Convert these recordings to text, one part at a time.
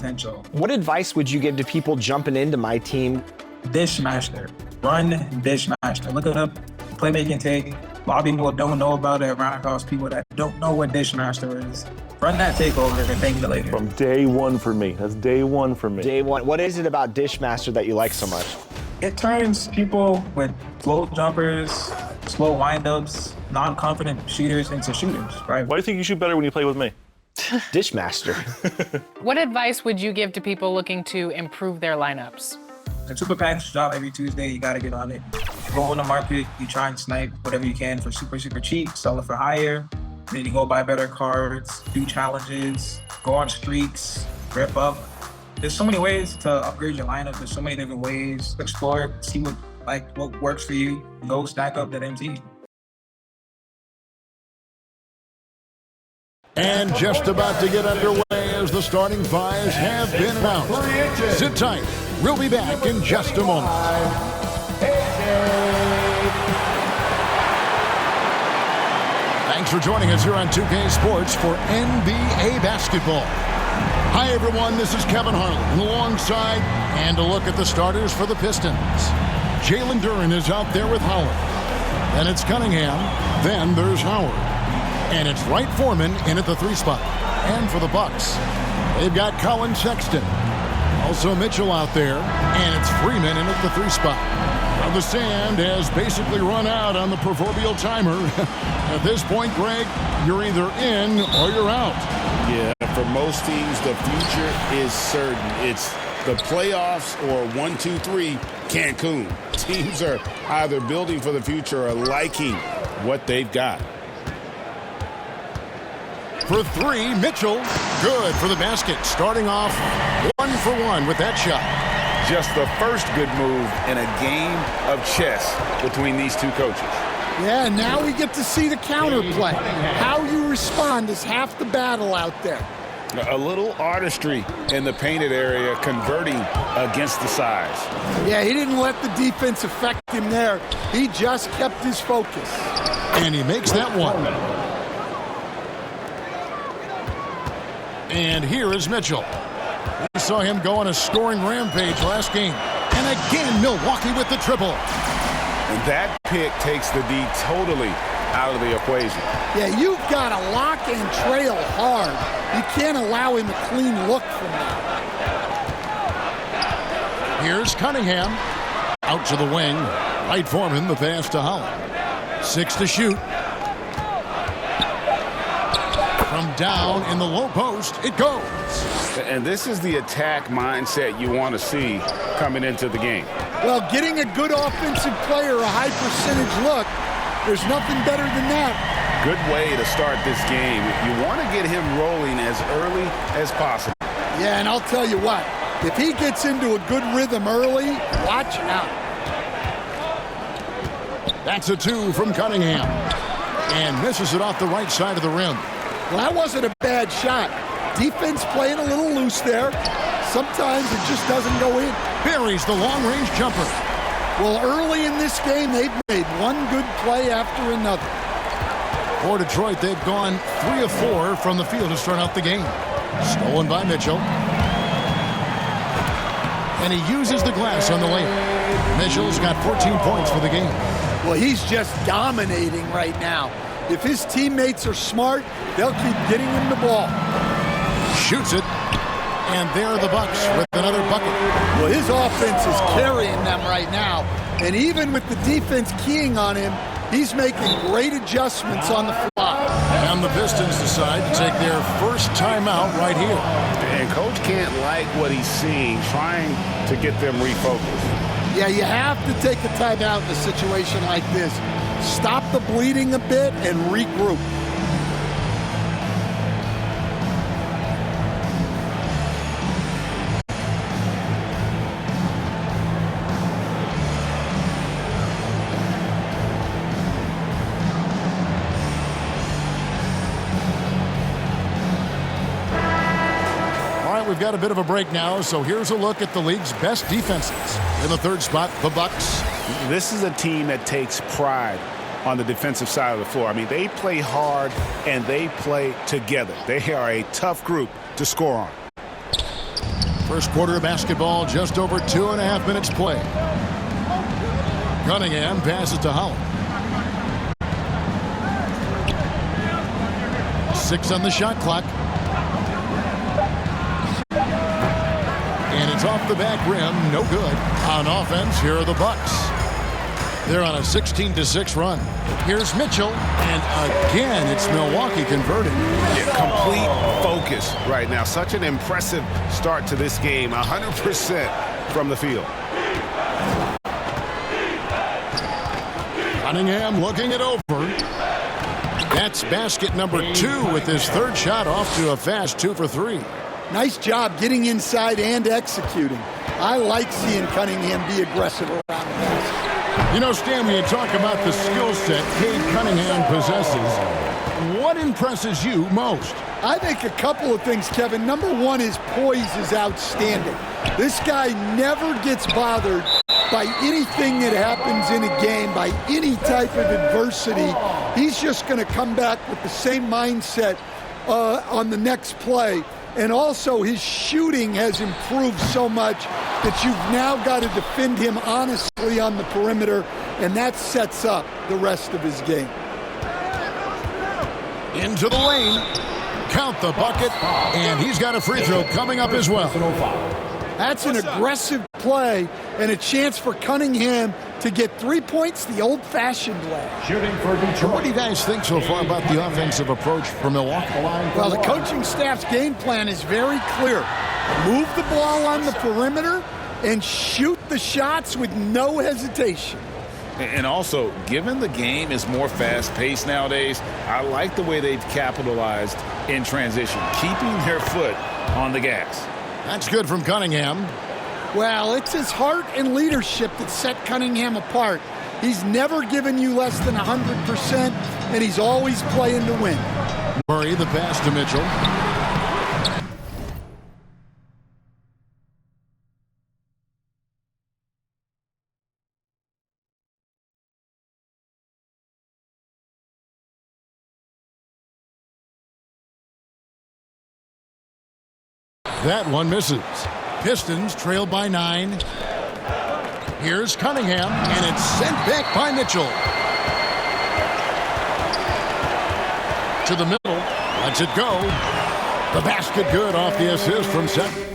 potential. What advice would you give to people jumping into my team? Dishmaster. Run Dishmaster. Look it up. Playmaking take. A lot of people don't know about it. Run across people that don't know what Dishmaster is. Run that takeover and thank you later. From day one for me. That's day one for me. Day one. What is it about Dishmaster that you like so much? It turns people with slow jumpers, slow windups, non-confident shooters into shooters, right? Why do you think you shoot better when you play with me? Dishmaster. What advice would you give to people looking to improve their lineups? The super packs drop every Tuesday. You got to get on it. Go on the market. You try and snipe whatever you can for super, super cheap. Sell it for higher. Then you go buy better cards, do challenges, go on streaks, rip up. There's so many ways to upgrade your lineup. There's so many different ways to explore it, see what works for you. Go stack up that MT. And just about to get underway as the starting fives have been announced. Sit tight. We'll be back in just a moment. Thanks for joining us here on 2K Sports for NBA basketball. Hi, everyone. This is Kevin Harlan alongside and a look at the starters for the Pistons. Jalen Duren is out there with Howard. Then it's Cunningham. Then there's Howard. And it's Wright Foreman in at the 3 spot. And for the Bucks, they've got Colin Sexton. Also Mitchell out there. And it's Freeman in at the 3 spot. Well, the sand has basically run out on the proverbial timer. At this point, Greg, you're either in or you're out. Yeah, for most teams, the future is certain. It's the playoffs or 1, 2, 3, Cancun. Teams are either building for the future or liking what they've got. For 3, Mitchell, good for the basket. Starting off 1 for 1 with that shot. Just the first good move in a game of chess between these two coaches. Yeah, now we get to see the counterplay. How you respond is half the battle out there. A little artistry in the painted area, converting against the size. Yeah, he didn't let the defense affect him there. He just kept his focus. And he makes that one. And here is Mitchell. We saw him go on a scoring rampage last game. And again, Milwaukee with the triple. And that pick takes the D totally out of the equation. Yeah, you've got to lock and trail hard. You can't allow him a clean look from that. Here's Cunningham. Out to the wing. Wright Foreman, the pass to Holland. 6 to shoot. From down in the low post, it goes. And this is the attack mindset you want to see coming into the game. Well, getting a good offensive player a high percentage look, there's nothing better than that. Good way to start this game. You want to get him rolling as early as possible. Yeah, and I'll tell you what, if he gets into a good rhythm early, watch out. That's a 2 from Cunningham. And misses it off the right side of the rim. Well, that wasn't a bad shot. Defense playing a little loose there. Sometimes it just doesn't go in. Buries the long-range jumper. Well, early in this game, they've made one good play after another. For Detroit, they've gone 3 of 4 from the field to start out the game. Stolen by Mitchell. And he uses the glass on the layup. Mitchell's got 14 points for the game. Well, he's just dominating right now. If his teammates are smart, they'll keep getting him the ball. Shoots it. And there are the Bucks with another bucket. Well, his offense is carrying them right now. And even with the defense keying on him, he's making great adjustments on the fly. And the Pistons decide to take their first timeout right here. And Coach can't like what he's seeing, trying to get them refocused. Yeah, you have to take a timeout in a situation like this. Stop the bleeding a bit and regroup. We've got a bit of a break now, so here's a look at the league's best defenses. In the 3rd spot, the Bucks. This is a team that takes pride on the defensive side of the floor. I mean, they play hard and they play together. They are a tough group to score on. First quarter of basketball, just over 2.5 minutes played. Cunningham passes to Holland. 6 on the shot clock. And it's off the back rim, no good. On offense, here are the Bucks. They're on a 16-6 run. Here's Mitchell, and again, it's Milwaukee converting. Yeah, complete focus right now. Such an impressive start to this game. 100% from the field. Cunningham looking it over. That's basket number 2 with his third shot off to a fast 2 for 3. Nice job getting inside and executing. I like seeing Cunningham be aggressive around the basket. You know, Stan, when you talk about the skill set Cade Cunningham possesses, what impresses you most? I think a couple of things, Kevin. Number one, his poise is outstanding. This guy never gets bothered by anything that happens in a game, by any type of adversity. He's just going to come back with the same mindset on the next play. And also, his shooting has improved so much that you've now got to defend him honestly on the perimeter, and that sets up the rest of his game. Into the lane. Count the bucket, and he's got a free throw coming up as well. That's an aggressive play and a chance for Cunningham to get 3 points the old-fashioned way. What do you guys think so far about the offensive approach for Milwaukee? Well, the coaching staff's game plan is very clear. Move the ball on the perimeter and shoot the shots with no hesitation. And also, given the game is more fast-paced nowadays, I like the way they've capitalized in transition, keeping their foot on the gas. That's good from Cunningham. Well, it's his heart and leadership that set Cunningham apart. He's never given you less than 100%, and he's always playing to win. Murray, the pass to Mitchell. That one misses. Pistons trail by 9. Here's Cunningham, and it's sent back by Mitchell. To the middle, lets it go. The basket good off the assist from Seth.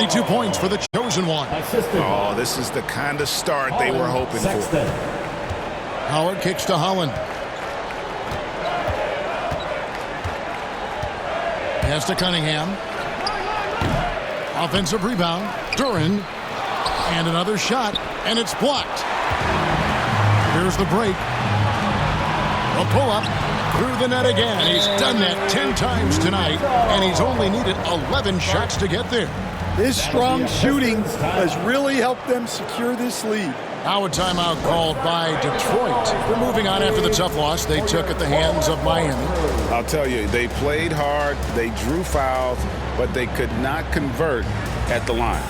22 points for the chosen one. Oh, this is the kind of start they were hoping for. Howard kicks to Holland. Pass to Cunningham. Offensive rebound. Duran. And another shot. And it's blocked. Here's the break. A pull-up. Through the net again. He's done that 10 times tonight. And he's only needed 11 shots to get there. His strong shooting has really helped them secure this lead. Now a timeout called by Detroit. We're moving on after the tough loss they took at the hands of Miami. I'll tell you, they played hard, they drew fouls, but they could not convert at the line.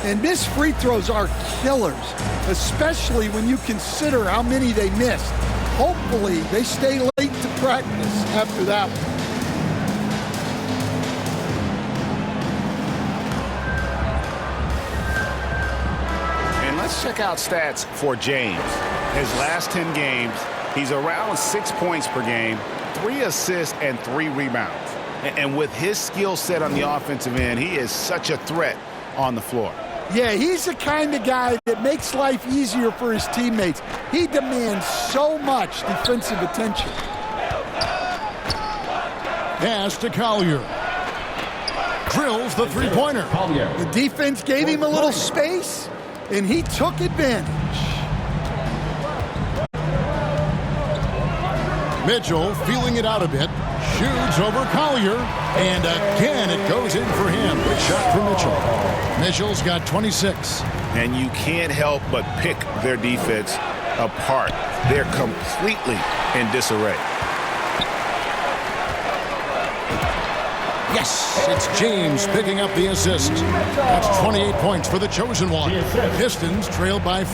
And missed free throws are killers, especially when you consider how many they missed. Hopefully, they stay late to practice after that one. Let's check out stats for James. His last 10 games, he's around 6 points per game, 3 assists, and 3 rebounds. And with his skill set on the offensive end, he is such a threat on the floor. Yeah, he's the kind of guy that makes life easier for his teammates. He demands so much defensive attention. Pass to Collier. Drills the three-pointer. The defense gave him a little space, and he took advantage. Mitchell feeling it out a bit. Shoots over Collier. And again, it goes in for him. Good shot for Mitchell. Mitchell's got 26. And you can't help but pick their defense apart. They're completely in disarray. Yes, it's James picking up the assist. That's 28 points for the chosen one. Pistons trailed by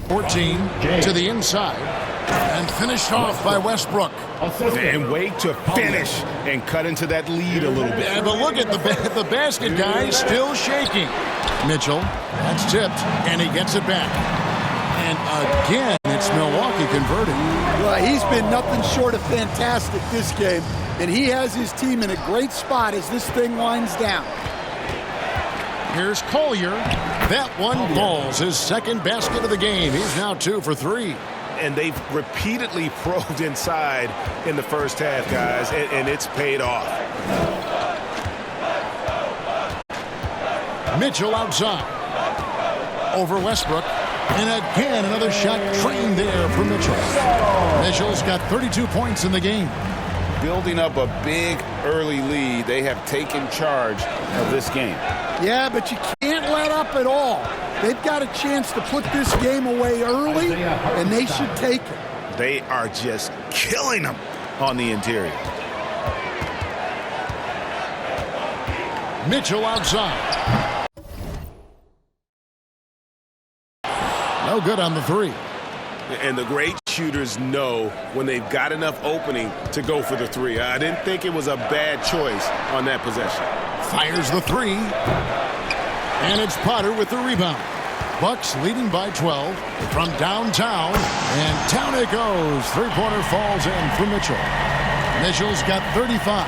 14 to the inside and finished off by Westbrook. And wait to finish and cut into that lead a little bit. Yeah, but look at the basket guy still shaking. Mitchell, that's tipped, and he gets it back. And again, it's Milwaukee converting. Well, he's been nothing short of fantastic this game, and he has his team in a great spot as this thing winds down. Here's Collier. That one falls, his second basket of the game. He's now 2 for 3. And they've repeatedly probed inside in the first half, guys, and it's paid off. Mitchell outside. Over Westbrook. And again, another shot trained there for Mitchell. Mitchell's got 32 points in the game. Building up a big early lead, they have taken charge of this game. Yeah, but you can't let up at all. They've got a chance to put this game away early, and they should take it. They are just killing them on the interior. Mitchell outside. No good on the three. And the great shooters know when they've got enough opening to go for the three. I didn't think it was a bad choice on that possession. Fires the three. And it's Potter with the rebound. Bucks leading by 12 from downtown. And down it goes. Three-pointer falls in for Mitchell. Mitchell's got 35.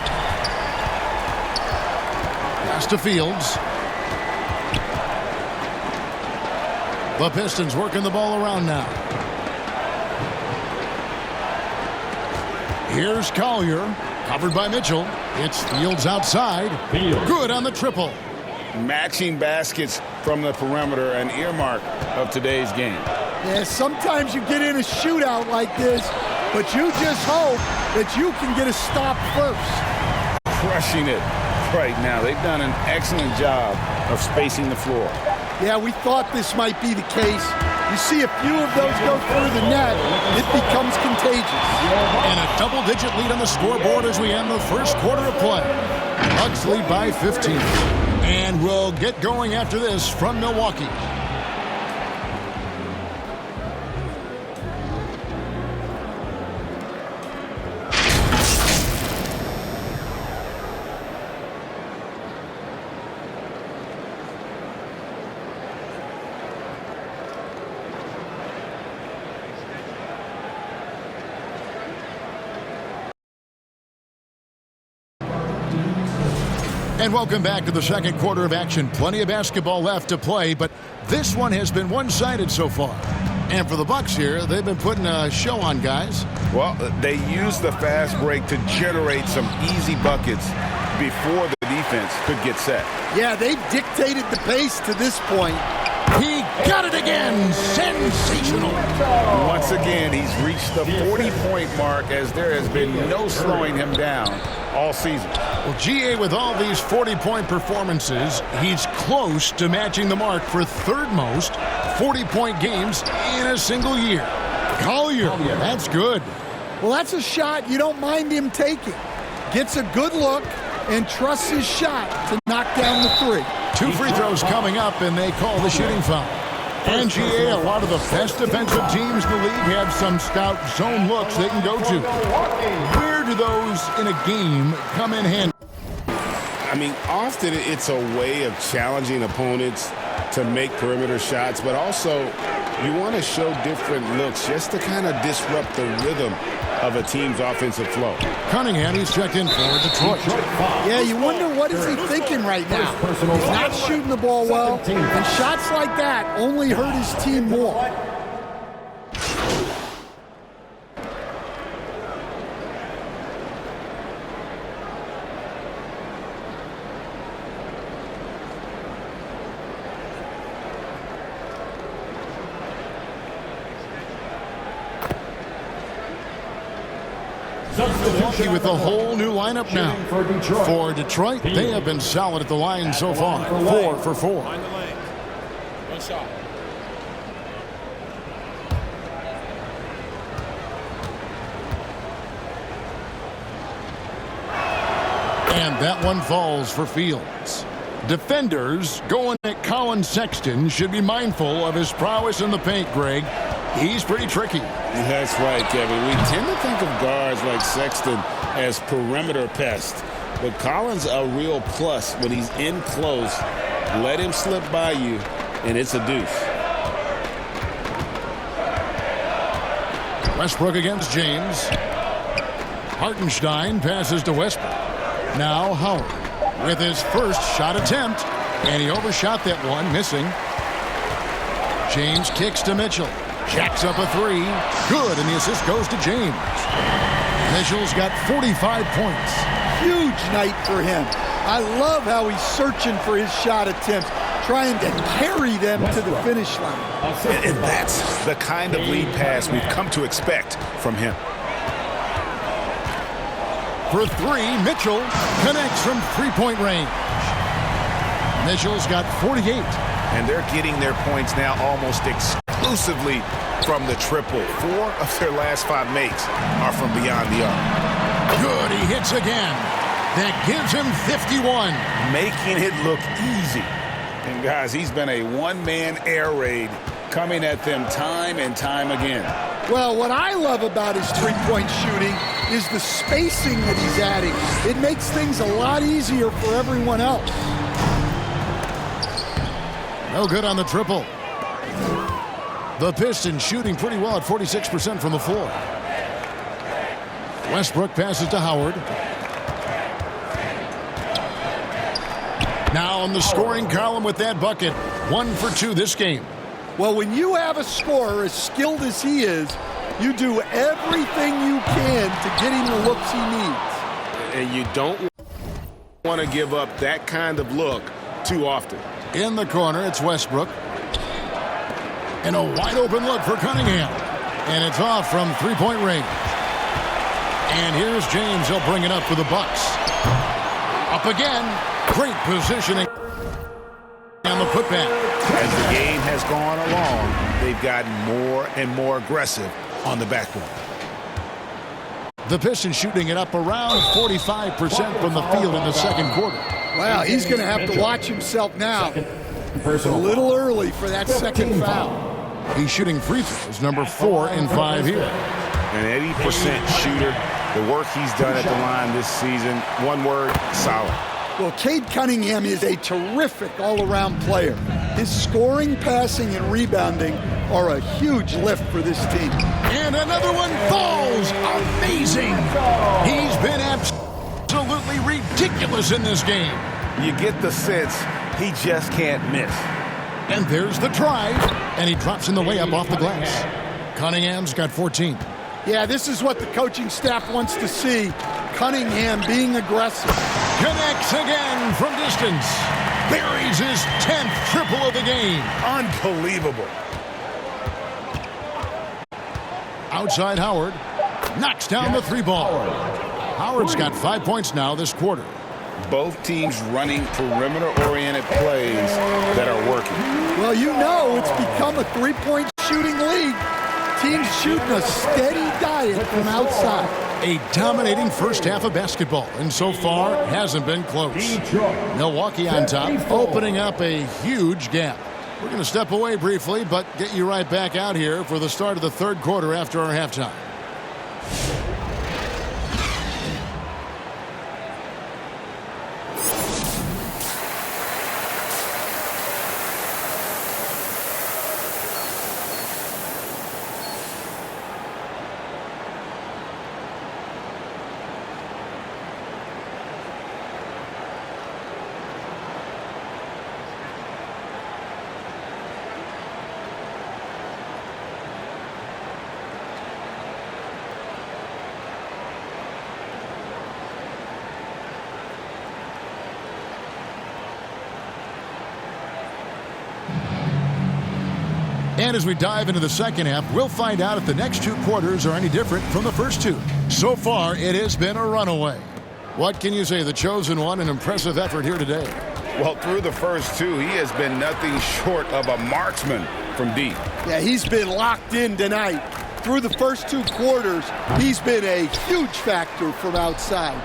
Pass to Fields. The Pistons working the ball around now. Here's Collier, covered by Mitchell. It's Fields outside. Good on the triple. Matching baskets from the perimeter, an earmark of today's game. Yeah, sometimes you get in a shootout like this, but you just hope that you can get a stop first. Crushing it right now. They've done an excellent job of spacing the floor. Yeah, we thought this might be the case. You see a few of those go through the net, it becomes contagious. And a double-digit lead on the scoreboard as we end the first quarter of play. Bucks lead by 15. And we'll get going after this from Milwaukee. And welcome back to the second quarter of action. Plenty of basketball left to play, but this one has been one-sided so far. And for the Bucks here, they've been putting a show on, guys. Well, they used the fast break to generate some easy buckets before the defense could get set. Yeah, they've dictated the pace to this point. He got it again. Sensational. Once again, he's reached the 40-point mark as there has been no slowing him down all season. Well, GA, with all these 40-point performances, he's close to matching the mark for third most 40-point games in a single year. Collier, that's good. Well, that's a shot you don't mind him taking. Gets a good look and trusts his shot to knock down the three. 2 free throws coming up, and they call the shooting foul. And GA, a lot of the best defensive teams in the league have some stout zone looks they can go to. Where do those in a game come in handy? I mean, often it's a way of challenging opponents to make perimeter shots, but also you want to show different looks just to kind of disrupt the rhythm of a team's offensive flow. Cunningham, he's checked in for Detroit. Yeah, you wonder what is he thinking right now. He's not shooting the ball well, and shots like that only hurt his team more. Milwaukee with a whole new lineup now. For Detroit, they have been solid at the line so far. 4 for 4. One shot. And that one falls for Fields. Defenders going at Colin Sexton should be mindful of his prowess in the paint, Greg. He's pretty tricky. That's right, Kevin. We tend to think of guards like Sexton as perimeter pests, but Collins a real plus when he's in close. Let him slip by you, and it's a deuce. Westbrook against James. Hartenstein passes to Westbrook. Now Howard with his first shot attempt, and he overshot that one, missing. James kicks to Mitchell. Jacks up a three. Good, and the assist goes to James. Mitchell's got 45 points. Huge night for him. I love how he's searching for his shot attempts, trying to carry them to the finish line. And that's the kind of lead pass we've come to expect from him. For three, Mitchell connects from three-point range. Mitchell's got 48. And they're getting their points now almost exclusively from the triple. 4 of their last 5 makes are from beyond the arc. Good, he hits again. That gives him 51. Making it look easy. And guys, he's been a one-man air raid coming at them time and time again. Well, what I love about his three-point shooting is the spacing that he's adding. It makes things a lot easier for everyone else. No good on the triple. The Pistons shooting pretty well at 46% from the floor. Westbrook passes to Howard. Now on the scoring column with that bucket. 1 for 2 this game. Well, when you have a scorer as skilled as he is, you do everything you can to get him the looks he needs. And you don't want to give up that kind of look too often. In the corner, it's Westbrook. And a wide open look for Cunningham. And it's off from three-point range. And here's James. He'll bring it up for the Bucks. Up again. Great positioning. And the putback. As the game has gone along, they've gotten more and more aggressive on the backboard. The Pistons shooting it up around 45% from the field in the second quarter. Wow, he's going to have to watch himself now. A little early for that second foul. He's shooting free throws, number 4 in 5 here. An 80% shooter. The work he's done at the line this season, one word, solid. Well, Cade Cunningham is a terrific all-around player. His scoring, passing, and rebounding are a huge lift for this team. And another one falls. Amazing. He's been absolutely ridiculous in this game. You get the sense he just can't miss. And there's the drive, and he drops in the layup off the glass. Cunningham's got 14. Yeah, this is what the coaching staff wants to see. Cunningham being aggressive. Connects again from distance. Buries his 10th triple of the game. Unbelievable. Outside Howard. Knocks down the three ball. Howard's got 5 points now this quarter. Both teams running perimeter-oriented plays that are working. Well, you know it's become a three-point shooting league. Teams shooting a steady diet from outside. A dominating first half of basketball, and so far hasn't been close. Milwaukee on top, opening up a huge gap. We're going to step away briefly, but get you right back out here for the start of the third quarter after our halftime. And as we dive into the second half, we'll find out if the next two quarters are any different from the first two. So far, it has been a runaway. What can you say? The chosen one, an impressive effort here today. Well, through the first two, he has been nothing short of a marksman from deep. Yeah, he's been locked in tonight. Through the first two quarters, he's been a huge factor from outside.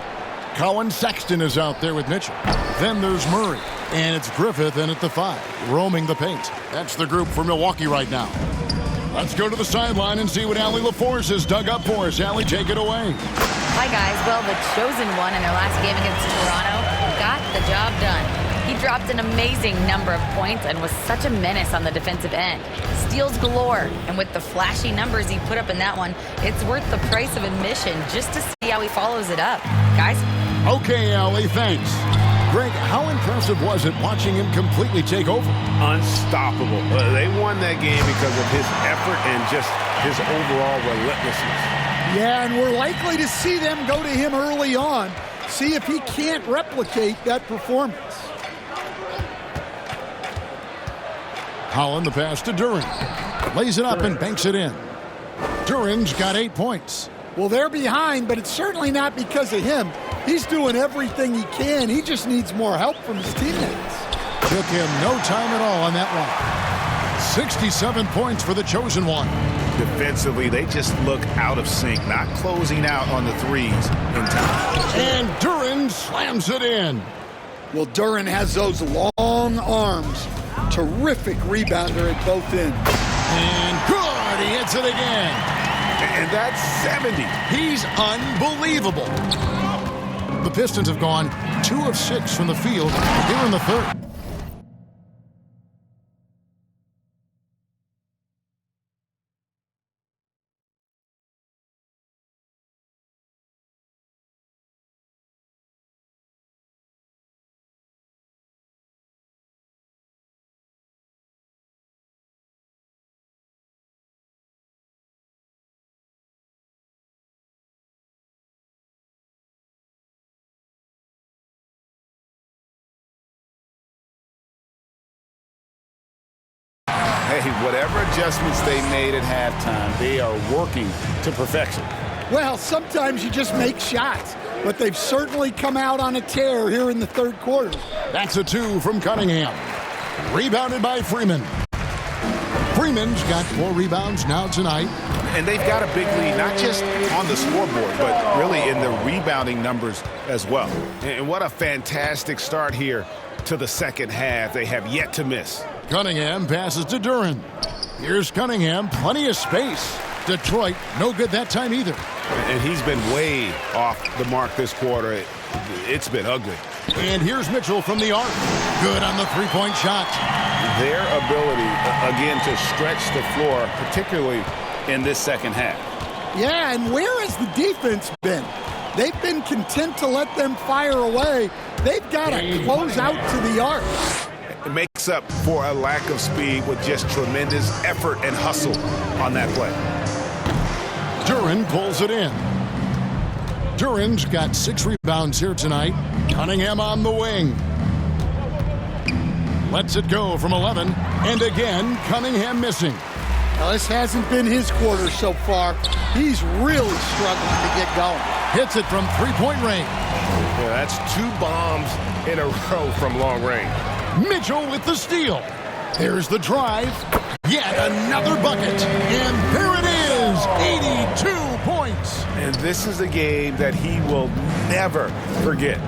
Colin Sexton is out there with Mitchell. Then there's Murray. And it's Griffith in at the 5, roaming the paint. That's the group for Milwaukee right now. Let's go to the sideline and see what Allie LaForce has dug up for us. Allie, take it away. Hi, guys. Well, the chosen one in their last game against Toronto got the job done. He dropped an amazing number of points and was such a menace on the defensive end. Steals galore. And with the flashy numbers he put up in that one, it's worth the price of admission just to see how he follows it up. Guys? Okay, Allie, thanks. Greg, how impressive was it watching him completely take over? Unstoppable. They won that game because of his effort and just his overall relentlessness. Yeah, and we're likely to see them go to him early on, see if he can't replicate that performance. Holland the pass to Duren. Lays it up and banks it in. Duren's got 8 points. Well, they're behind, but it's certainly not because of him. He's doing everything he can. He just needs more help from his teammates. Took him no time at all on that one. 67 points for the chosen one. Defensively, they just look out of sync, not closing out on the threes in time. And Duren slams it in. Well, Duren has those long arms. Terrific rebounder at both ends. And good, he hits it again. And that's 70. He's unbelievable. The Pistons have gone 2 of 6 from the field here in the third. Hey, whatever adjustments they made at halftime, they are working to perfection. Well, sometimes you just make shots, but they've certainly come out on a tear here in the third quarter. That's a 2 from Cunningham. Rebounded by Freeman. Freeman's got 4 rebounds now tonight. And they've got a big lead, not just on the scoreboard, but really in the rebounding numbers as well. And what a fantastic start here to the second half. They have yet to miss. Cunningham passes to Duren. Here's Cunningham, plenty of space. Detroit, no good that time either. And he's been way off the mark this quarter. It's been ugly. And here's Mitchell from the arc. Good on the three-point shot. Their ability, again, to stretch the floor, particularly in this second half. Yeah, and where has the defense been? They've been content to let them fire away, they've got to close out to the arc. It makes up for a lack of speed with just tremendous effort and hustle on that play. Duren pulls it in. Duren's got 6 rebounds here tonight. Cunningham on the wing. Lets it go from 11. And again, Cunningham missing. Now, this hasn't been his quarter so far. He's really struggling to get going. Hits it from three-point range. Yeah, that's 2 bombs in a row from long range. Mitchell with the steal. There's the drive. Yet another bucket. And there it is. 82 points. And this is a game that he will never forget.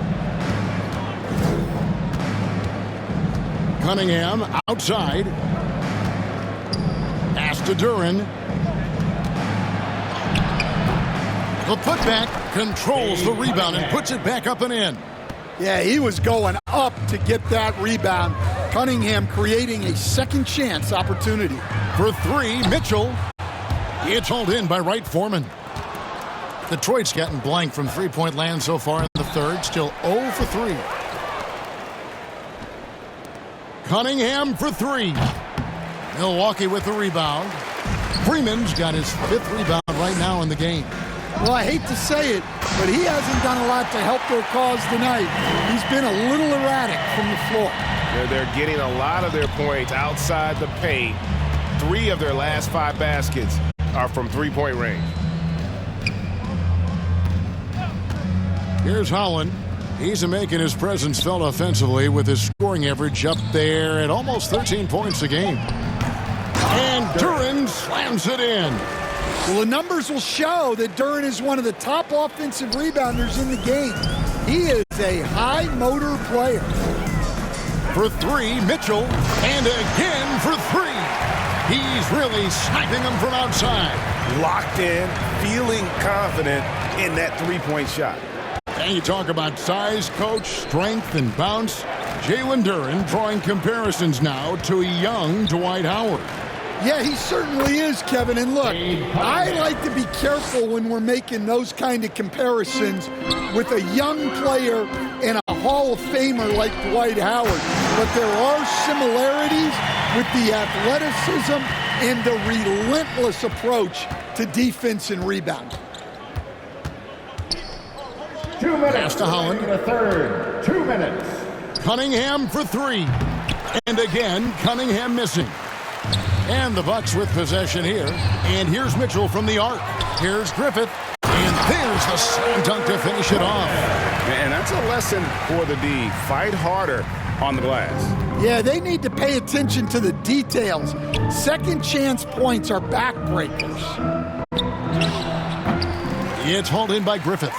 Cunningham outside. Pass to Duren. The putback controls the rebound and puts it back up and in. Yeah, he was going up to get that rebound. Cunningham creating a second chance opportunity. For 3, Mitchell. It's hauled in by Wright Foreman. Detroit's gotten blank from three-point land so far in the third. Still 0 for 3. Cunningham for 3. Milwaukee with the rebound. Freeman's got his 5th rebound right now in the game. Well, I hate to say it, but he hasn't done a lot to help their cause tonight. He's been a little erratic from the floor. They're getting a lot of their points outside the paint. 3 of their last 5 baskets are from three-point range. Here's Holland. He's making his presence felt offensively with his scoring average up there at almost 13 points a game. And Duren slams it in. Well, the numbers will show that Duren is one of the top offensive rebounders in the game. He is a high-motor player. For 3, Mitchell. And again for 3. He's really sniping them from outside. Locked in, feeling confident in that three-point shot. And you talk about size, coach, strength, and bounce. Jalen Duren drawing comparisons now to a young Dwight Howard. Yeah, he certainly is, Kevin. And look, I like to be careful when we're making those kind of comparisons with a young player and a Hall of Famer like Dwight Howard. But there are similarities with the athleticism and the relentless approach to defense and rebound. 2 minutes. Pass to Holland. The third. 2 minutes. Cunningham for 3. And again, Cunningham missing. And the Bucks with possession here. And here's Mitchell from the arc. Here's Griffith. And there's the slam dunk to finish it off. And that's a lesson for the D. Fight harder on the glass. Yeah, they need to pay attention to the details. Second chance points are backbreakers. It's hauled in by Griffith.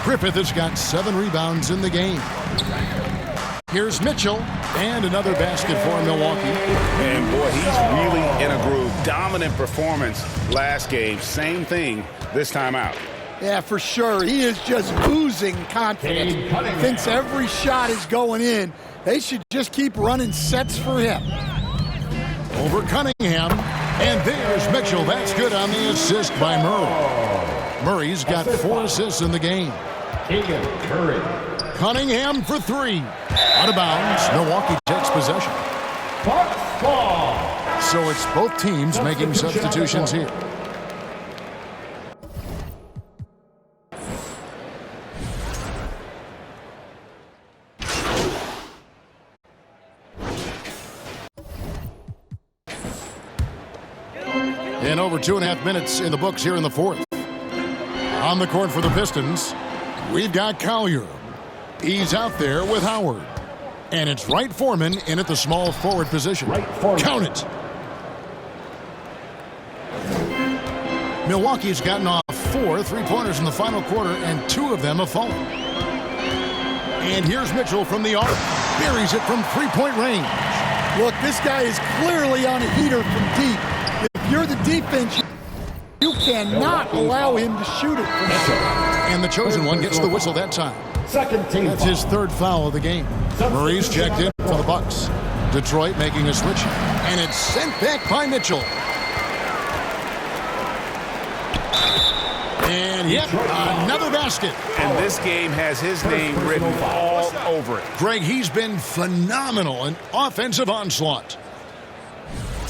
Griffith has got 7 rebounds in the game. Here's Mitchell, and another basket for Milwaukee. And boy, he's really in a groove. Dominant performance last game. Same thing this time out. Yeah, for sure. He is just oozing confidence. Thinks every shot is going in. They should just keep running sets for him. Over Cunningham, and there's Mitchell. That's good on the assist by Murray. Murray's got 4 assists in the game. Keegan Murray. Cunningham for 3. Out of bounds. Milwaukee takes possession. Bucks ball. So it's both teams making substitutions here. And over 2.5 minutes in the books here in the fourth. On the court for the Pistons, we've got Collier. He's out there with Howard. And it's Wright Foreman in at the small forward position. Count it. Milwaukee's gotten off 4 3-pointers in the final quarter, and 2 of them have fallen. And here's Mitchell from the arc. Buries it from 3-point range. Look, this guy is clearly on a heater from deep. If you're the defense, you cannot allow him to shoot it from deep. And the chosen one gets the whistle that time. Second team. That's his 3rd foul of the game. Murray's checked in for the Bucks. Detroit making a switch. And it's sent back by Mitchell. And yep, another basket. And this game has his name written all over it. Greg, he's been phenomenal in offensive onslaught.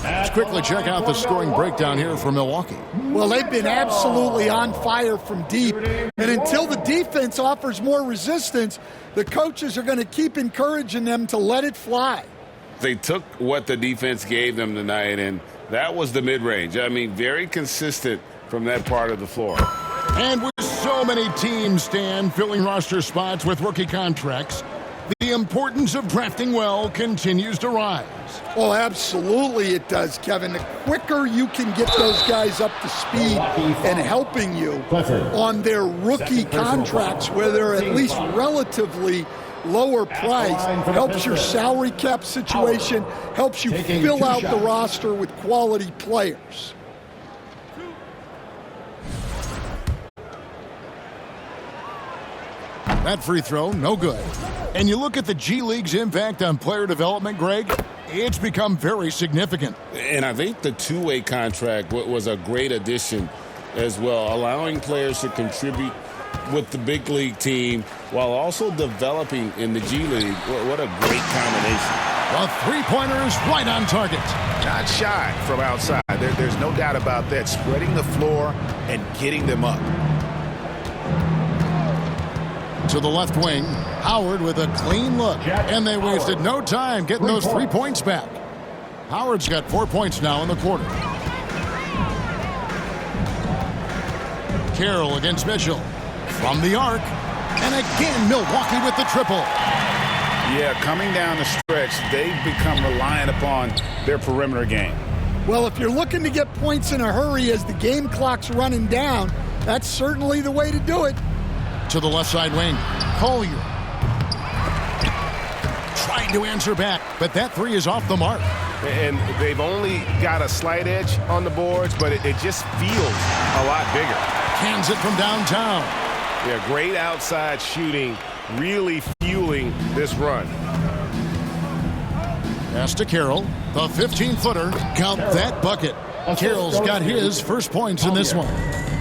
Let's quickly check out the scoring breakdown here for Milwaukee. Well, they've been absolutely on fire from deep. And until the defense offers more resistance, the coaches are going to keep encouraging them to let it fly. They took what the defense gave them tonight, and that was the mid-range. I mean, very consistent from that part of the floor. And with so many teams, Stan, filling roster spots with rookie contracts, the importance of drafting well continues to rise. Oh, absolutely it does, Kevin. The quicker you can get those guys up to speed and helping you on their rookie contracts, where they're at least relatively lower price, helps your salary cap situation, helps you fill out the roster with quality players. That free throw, no good. And you look at the G League's impact on player development, Greg, it's become very significant. And I think the two-way contract was a great addition as well, allowing players to contribute with the big league team while also developing in the G League. What a great combination. The three-pointer is right on target. Not shy from outside. There's no doubt about that. Spreading the floor and getting them up. To the left wing, Howard with a clean look. And they wasted no time getting those 3 points back. Howard's got 4 points now in the quarter. Carroll against Mitchell. From the arc. And again, Milwaukee with the triple. Yeah, coming down the stretch, they've become reliant upon their perimeter game. Well, if you're looking to get points in a hurry as the game clock's running down, that's certainly the way to do it. To the left side wing, Collier. Trying to answer back, but that three is off the mark. And they've only got a slight edge on the boards, but it just feels a lot bigger. Cans it from downtown. Yeah, great outside shooting, really fueling this run. Pass to Carroll, the 15-footer. Count that bucket. Carroll's got his first points in this one.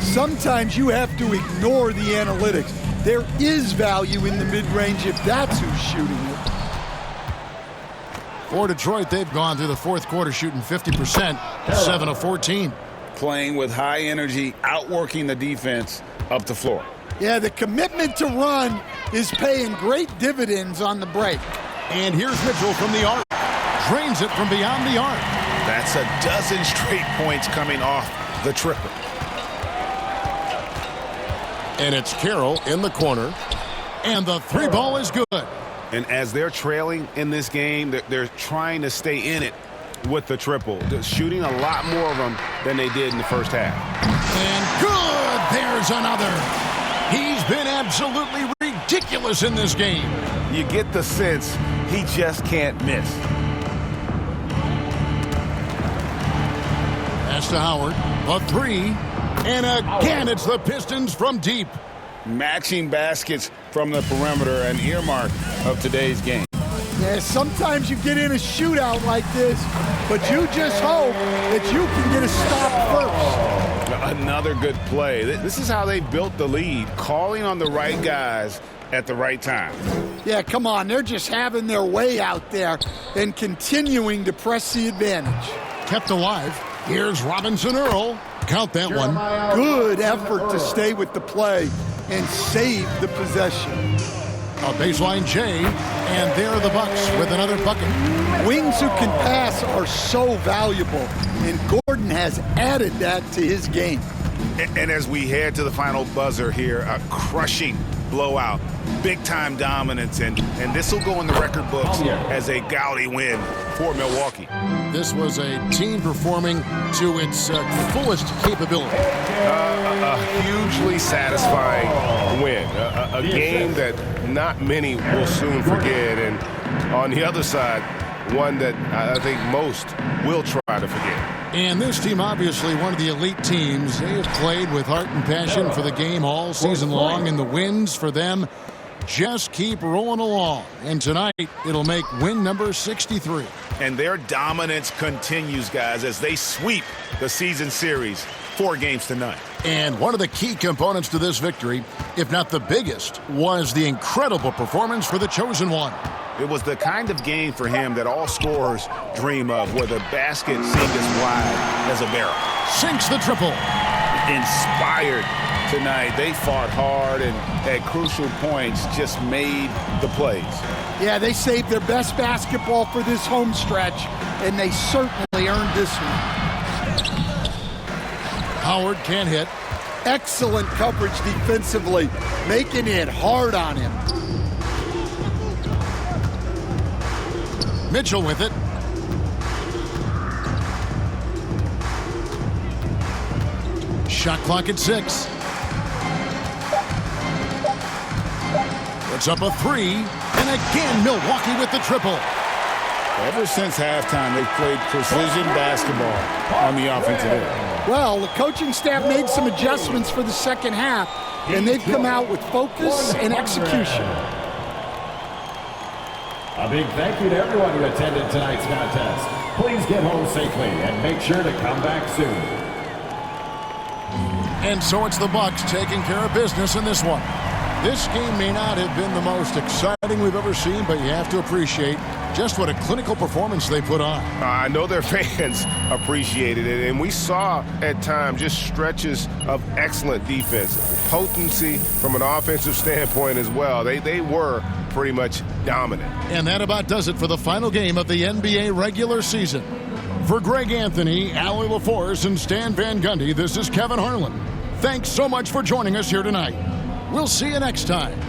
Sometimes you have to ignore the analytics. There is value in the mid-range if that's who's shooting it. For Detroit, they've gone through the fourth quarter shooting 50%, 7 of 14. Playing with high energy, outworking the defense up the floor. Yeah, the commitment to run is paying great dividends on the break. And here's Mitchell from the arc. Drains it from beyond the arc. That's a dozen straight points coming off the triple. And it's Carroll in the corner. And the three ball is good. And as they're trailing in this game, they're trying to stay in it with the triple. They're shooting a lot more of them than they did in the first half. And good! There's another. He's been absolutely ridiculous in this game. You get the sense he just can't miss. Pass to Howard. A three. And again, it's the Pistons from deep. Matching baskets from the perimeter, an earmark of today's game. Yeah, sometimes you get in a shootout like this, but you just hope that you can get a stop first. Another good play. This is how they built the lead, calling on the right guys at the right time. Yeah, come on. They're just having their way out there and continuing to press the advantage. Kept alive. Here's Robinson Earl. Count that one. Good effort to stay with the play and save the possession. A baseline J, and there are the Bucks with another bucket. Wings who can pass are so valuable, and Gordon has added that to his game. And as we head to the final buzzer here, a crushing blowout, big-time dominance, and this will go in the record books as a gaudy win for Milwaukee. This was a team performing to its fullest capability. A hugely satisfying win, a game that not many will soon forget, and on the other side, one that I think most will try to forget. And this team, obviously one of the elite teams. They have played with heart and passion for the game all season long, and the wins for them just keep rolling along. And tonight, it'll make win number 63. And their dominance continues, guys, as they sweep the season series 4 games to none. And one of the key components to this victory, if not the biggest, was the incredible performance for the chosen one. It was the kind of game for him that all scorers dream of, where the basket seemed as wide as a barrel. Sinks the triple. Inspired tonight. They fought hard and at crucial points just made the plays. Yeah, they saved their best basketball for this home stretch, and they certainly earned this one. Howard can't hit. Excellent coverage defensively, making it hard on him. Mitchell with it. Shot clock at 6. Puts up a 3. And again, Milwaukee with the triple. Ever since halftime, they've played precision basketball on the offensive end. Well, the coaching staff made some adjustments for the second half, and they've come out with focus and execution. A big thank you to everyone who attended tonight's contest. Please get home safely and make sure to come back soon. And so it's the Bucks taking care of business in this one. This game may not have been the most exciting we've ever seen, but you have to appreciate just what a clinical performance they put on. I know their fans appreciated it, and we saw at times just stretches of excellent defense, potency from an offensive standpoint as well. They were pretty much dominant. And that about does it for the final game of the NBA regular season. For Greg Anthony, Allie LaForce, and Stan Van Gundy, this is Kevin Harlan. Thanks so much for joining us here tonight. We'll see you next time.